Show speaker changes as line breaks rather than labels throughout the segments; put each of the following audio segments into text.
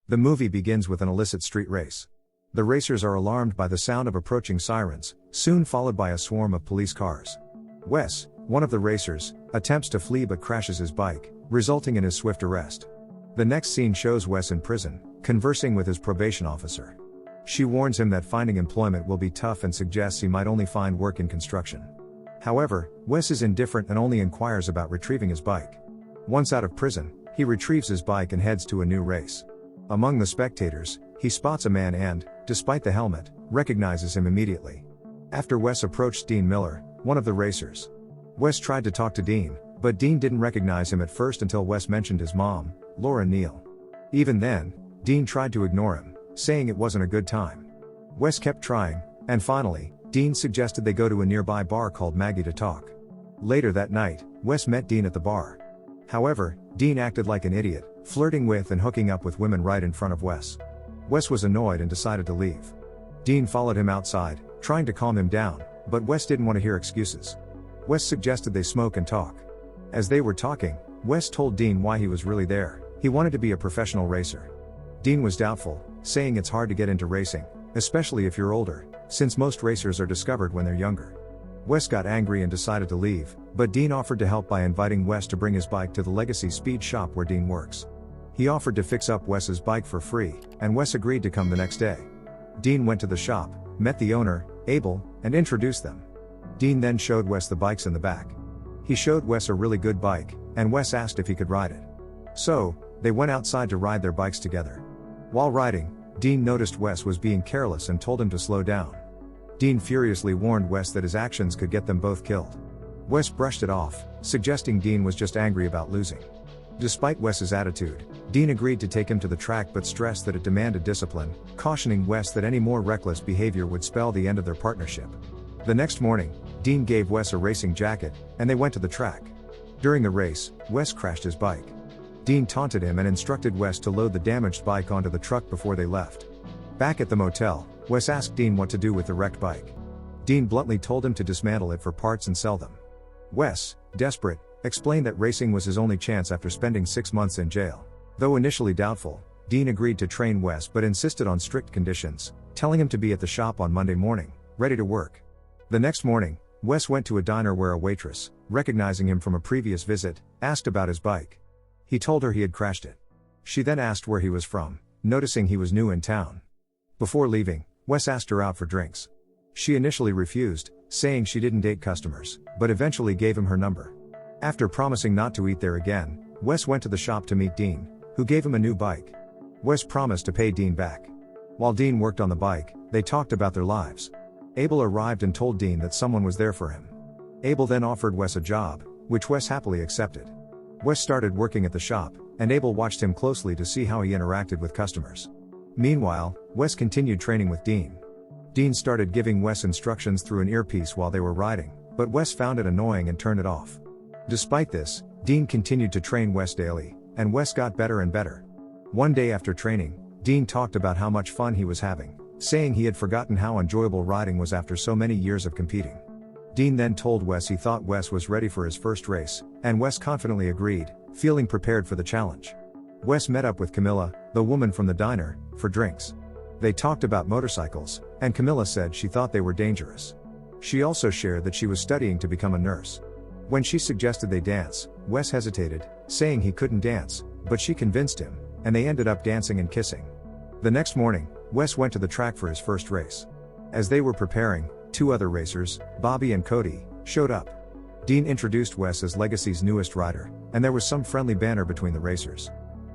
The movie begins with an illicit street race. The racers are alarmed by the sound of approaching sirens, soon followed by a swarm of police cars. Wes, one of the racers, attempts to flee but crashes his bike, resulting in his swift arrest. The next scene shows Wes in prison, conversing with his probation officer. She warns him that finding employment will be tough and suggests he might only find work in construction. However, Wes is indifferent and only inquires about retrieving his bike. Once out of prison, he retrieves his bike and heads to a new race. Among the spectators, he spots a man and, despite the helmet, recognizes him immediately. After Wes approached Dean Miller, one of the racers. Wes tried to talk to Dean, but Dean didn't recognize him at first until Wes mentioned his mom, Laura Neal. Even then, Dean tried to ignore him, saying it wasn't a good time. Wes kept trying, and finally, Dean suggested they go to a nearby bar called Maggie to talk. Later that night, Wes met Dean at the bar. However, Dean acted like an idiot, flirting with and hooking up with women right in front of Wes. Wes was annoyed and decided to leave. Dean followed him outside, trying to calm him down, but Wes didn't want to hear excuses. Wes suggested they smoke and talk. As they were talking, Wes told Dean why he was really there. He wanted to be a professional racer. Dean was doubtful, saying it's hard to get into racing, especially if you're older, since most racers are discovered when they're younger. Wes got angry and decided to leave, but Dean offered to help by inviting Wes to bring his bike to the Legacy Speed shop where Dean works. He offered to fix up Wes's bike for free, and Wes agreed to come the next day. Dean went to the shop, met the owner, Abel, and introduced them. Dean then showed Wes the bikes in the back. He showed Wes a really good bike, and Wes asked if he could ride it. So, they went outside to ride their bikes together. While riding, Dean noticed Wes was being careless and told him to slow down. Dean furiously warned Wes that his actions could get them both killed. Wes brushed it off, suggesting Dean was just angry about losing. Despite Wes's attitude, Dean agreed to take him to the track but stressed that it demanded discipline, cautioning Wes that any more reckless behavior would spell the end of their partnership. The next morning, Dean gave Wes a racing jacket, and they went to the track. During the race, Wes crashed his bike. Dean taunted him and instructed Wes to load the damaged bike onto the truck before they left. Back at the motel, Wes asked Dean what to do with the wrecked bike. Dean bluntly told him to dismantle it for parts and sell them. Wes, desperate, explained that racing was his only chance after spending 6 months in jail. Though initially doubtful, Dean agreed to train Wes but insisted on strict conditions, telling him to be at the shop on Monday morning, ready to work. The next morning, Wes went to a diner where a waitress, recognizing him from a previous visit, asked about his bike. He told her he had crashed it. She then asked where he was from, noticing he was new in town. Before leaving, Wes asked her out for drinks. She initially refused, saying she didn't date customers, but eventually gave him her number. After promising not to eat there again, Wes went to the shop to meet Dean, who gave him a new bike. Wes promised to pay Dean back. While Dean worked on the bike, they talked about their lives. Abel arrived and told Dean that someone was there for him. Abel then offered Wes a job, which Wes happily accepted. Wes started working at the shop, and Abel watched him closely to see how he interacted with customers. Meanwhile, Wes continued training with Dean. Dean started giving Wes instructions through an earpiece while they were riding, but Wes found it annoying and turned it off. Despite this, Dean continued to train Wes daily, and Wes got better and better. One day after training, Dean talked about how much fun he was having, saying he had forgotten how enjoyable riding was after so many years of competing. Dean then told Wes he thought Wes was ready for his first race, and Wes confidently agreed, feeling prepared for the challenge. Wes met up with Camilla, the woman from the diner, for drinks. They talked about motorcycles, and Camilla said she thought they were dangerous. She also shared that she was studying to become a nurse. When she suggested they dance, Wes hesitated, saying he couldn't dance, but she convinced him, and they ended up dancing and kissing. The next morning, Wes went to the track for his first race. As they were preparing, 2 other racers, Bobby and Cody, showed up. Dean introduced Wes as Legacy's newest rider, and there was some friendly banter between the racers.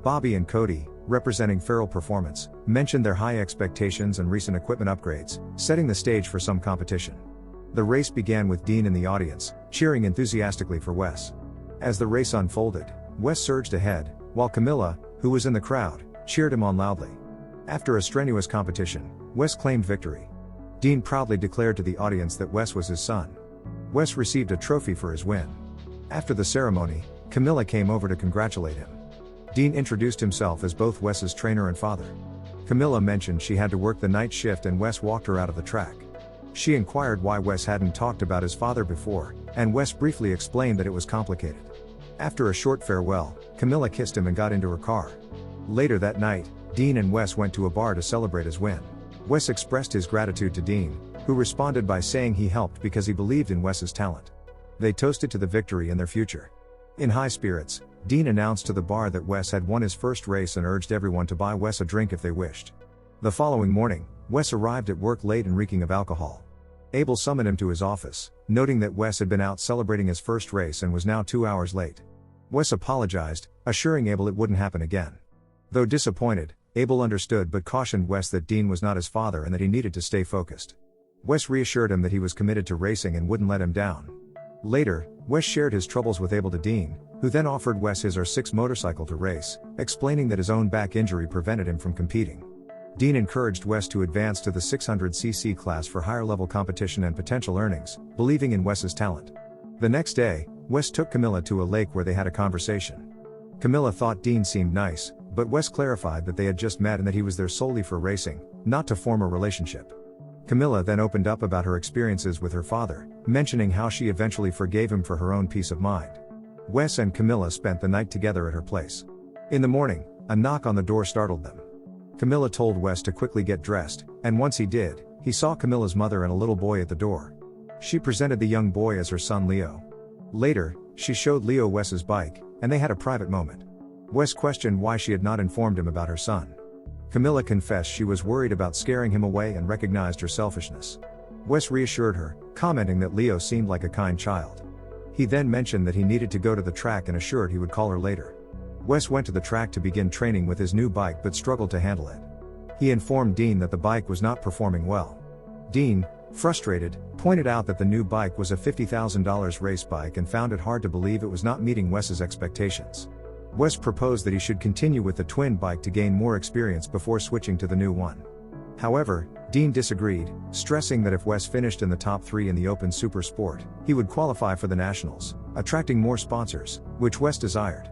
Bobby and Cody, representing Feral Performance, mentioned their high expectations and recent equipment upgrades, setting the stage for some competition. The race began with Dean in the audience, cheering enthusiastically for Wes. As the race unfolded, Wes surged ahead, while Camilla, who was in the crowd, cheered him on loudly. After a strenuous competition, Wes claimed victory. Dean proudly declared to the audience that Wes was his son. Wes received a trophy for his win. After the ceremony, Camilla came over to congratulate him. Dean introduced himself as both Wes's trainer and father. Camilla mentioned she had to work the night shift and Wes walked her out of the track. She inquired why Wes hadn't talked about his father before, and Wes briefly explained that it was complicated. After a short farewell, Camilla kissed him and got into her car. Later that night, Dean and Wes went to a bar to celebrate his win. Wes expressed his gratitude to Dean, who responded by saying he helped because he believed in Wes's talent. They toasted to the victory and their future. In high spirits, Dean announced to the bar that Wes had won his first race and urged everyone to buy Wes a drink if they wished. The following morning, Wes arrived at work late and reeking of alcohol. Abel summoned him to his office, noting that Wes had been out celebrating his first race and was now 2 hours late. Wes apologized, assuring Abel it wouldn't happen again. Though disappointed, Abel understood but cautioned Wes that Dean was not his father and that he needed to stay focused. Wes reassured him that he was committed to racing and wouldn't let him down. Later, Wes shared his troubles with Abel to Dean, who then offered Wes his R6 motorcycle to race, explaining that his own back injury prevented him from competing. Dean encouraged Wes to advance to the 600cc class for higher-level competition and potential earnings, believing in Wes's talent. The next day, Wes took Camilla to a lake where they had a conversation. Camilla thought Dean seemed nice, but Wes clarified that they had just met and that he was there solely for racing, not to form a relationship. Camilla then opened up about her experiences with her father, mentioning how she eventually forgave him for her own peace of mind. Wes and Camilla spent the night together at her place. In the morning, a knock on the door startled them. Camilla told Wes to quickly get dressed, and once he did, he saw Camilla's mother and a little boy at the door. She presented the young boy as her son Leo. Later, she showed Leo Wes's bike, and they had a private moment. Wes questioned why she had not informed him about her son. Camilla confessed she was worried about scaring him away and recognized her selfishness. Wes reassured her, commenting that Leo seemed like a kind child. He then mentioned that he needed to go to the track and assured he would call her later. Wes went to the track to begin training with his new bike but struggled to handle it. He informed Dean that the bike was not performing well. Dean, frustrated, pointed out that the new bike was a $50,000 race bike and found it hard to believe it was not meeting Wes's expectations. Wes proposed that he should continue with the twin bike to gain more experience before switching to the new one. However, Dean disagreed, stressing that if Wes finished in the top 3 in the Open Super Sport, he would qualify for the Nationals, attracting more sponsors, which Wes desired.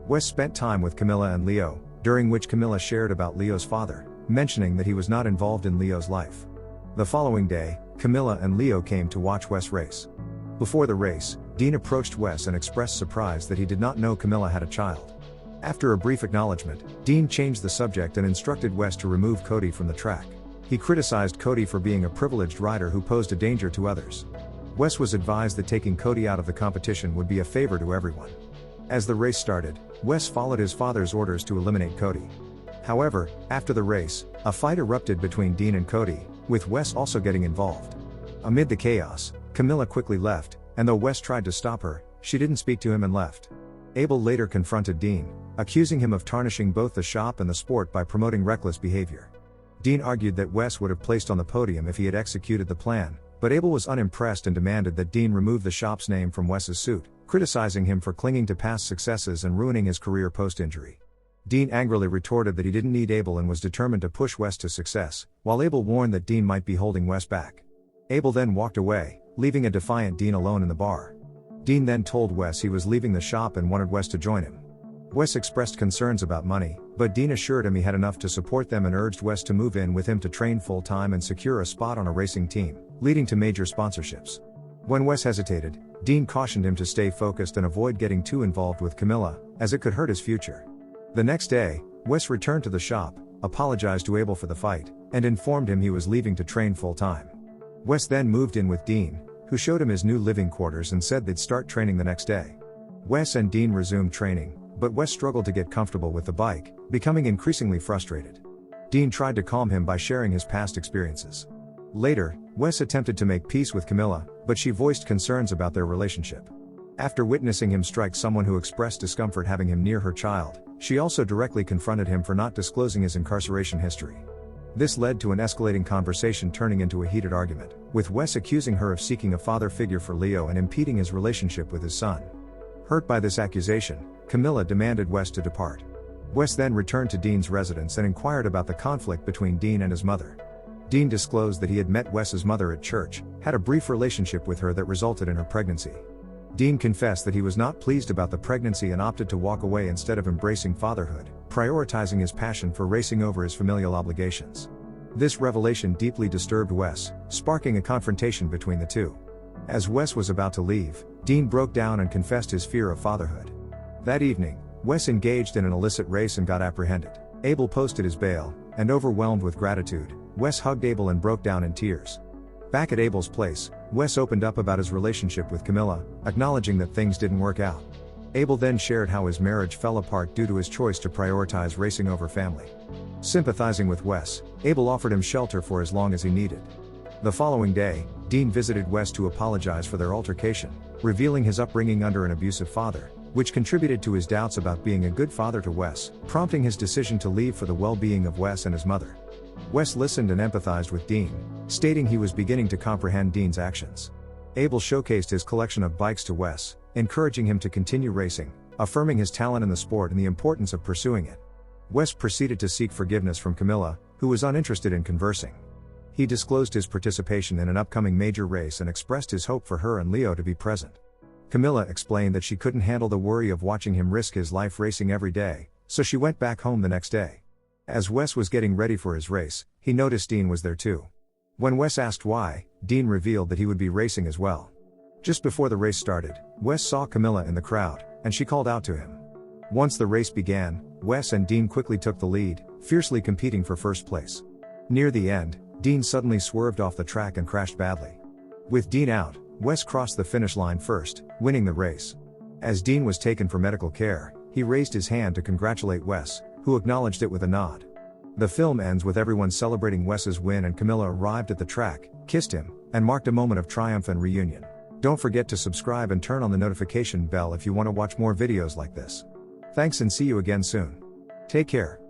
Wes spent time with Camilla and Leo, during which Camilla shared about Leo's father, mentioning that he was not involved in Leo's life. The following day, Camilla and Leo came to watch Wes race. Before the race, Dean approached Wes and expressed surprise that he did not know Camilla had a child. After a brief acknowledgement, Dean changed the subject and instructed Wes to remove Cody from the track. He criticized Cody for being a privileged rider who posed a danger to others. Wes was advised that taking Cody out of the competition would be a favor to everyone. As the race started, Wes followed his father's orders to eliminate Cody. However, after the race, a fight erupted between Dean and Cody, with Wes also getting involved. Amid the chaos, Camilla quickly left, and though Wes tried to stop her, she didn't speak to him and left. Abel later confronted Dean, accusing him of tarnishing both the shop and the sport by promoting reckless behavior. Dean argued that Wes would have placed on the podium if he had executed the plan, but Abel was unimpressed and demanded that Dean remove the shop's name from Wes's suit, criticizing him for clinging to past successes and ruining his career post-injury. Dean angrily retorted that he didn't need Abel and was determined to push Wes to success, while Abel warned that Dean might be holding Wes back. Abel then walked away, leaving a defiant Dean alone in the bar. Dean then told Wes he was leaving the shop and wanted Wes to join him. Wes expressed concerns about money, but Dean assured him he had enough to support them and urged Wes to move in with him to train full-time and secure a spot on a racing team, leading to major sponsorships. When Wes hesitated, Dean cautioned him to stay focused and avoid getting too involved with Camilla, as it could hurt his future. The next day, Wes returned to the shop, apologized to Abel for the fight, and informed him he was leaving to train full-time. Wes then moved in with Dean, who showed him his new living quarters and said they'd start training the next day. Wes and Dean resumed training, but Wes struggled to get comfortable with the bike, becoming increasingly frustrated. Dean tried to calm him by sharing his past experiences. Later, Wes attempted to make peace with Camilla, but she voiced concerns about their relationship. After witnessing him strike someone who expressed discomfort having him near her child, she also directly confronted him for not disclosing his incarceration history. This led to an escalating conversation turning into a heated argument, with Wes accusing her of seeking a father figure for Leo and impeding his relationship with his son. Hurt by this accusation, Camilla demanded Wes to depart. Wes then returned to Dean's residence and inquired about the conflict between Dean and his mother. Dean disclosed that he had met Wes's mother at church, had a brief relationship with her that resulted in her pregnancy. Dean confessed that he was not pleased about the pregnancy and opted to walk away instead of embracing fatherhood, prioritizing his passion for racing over his familial obligations. This revelation deeply disturbed Wes, sparking a confrontation between the two. As Wes was about to leave, Dean broke down and confessed his fear of fatherhood. That evening, Wes engaged in an illicit race and got apprehended. Abel posted his bail, and overwhelmed with gratitude, Wes hugged Abel and broke down in tears. Back at Abel's place, Wes opened up about his relationship with Camilla, acknowledging that things didn't work out. Abel then shared how his marriage fell apart due to his choice to prioritize racing over family. Sympathizing with Wes, Abel offered him shelter for as long as he needed. The following day, Dean visited Wes to apologize for their altercation, revealing his upbringing under an abusive father, which contributed to his doubts about being a good father to Wes, prompting his decision to leave for the well-being of Wes and his mother. Wes listened and empathized with Dean, stating he was beginning to comprehend Dean's actions. Abel showcased his collection of bikes to Wes, encouraging him to continue racing, affirming his talent in the sport and the importance of pursuing it. Wes proceeded to seek forgiveness from Camilla, who was uninterested in conversing. He disclosed his participation in an upcoming major race and expressed his hope for her and Leo to be present. Camilla explained that she couldn't handle the worry of watching him risk his life racing every day, so she went back home the next day. As Wes was getting ready for his race, he noticed Dean was there too. When Wes asked why, Dean revealed that he would be racing as well. Just before the race started, Wes saw Camilla in the crowd, and she called out to him. Once the race began, Wes and Dean quickly took the lead, fiercely competing for first place. Near the end, Dean suddenly swerved off the track and crashed badly. With Dean out, Wes crossed the finish line first, winning the race. As Dean was taken for medical care, he raised his hand to congratulate Wes, who acknowledged it with a nod. The film ends with everyone celebrating Wes's win, and Camilla arrived at the track, kissed him, and marked a moment of triumph and reunion. Don't forget to subscribe and turn on the notification bell if you want to watch more videos like this. Thanks and see you again soon. Take care.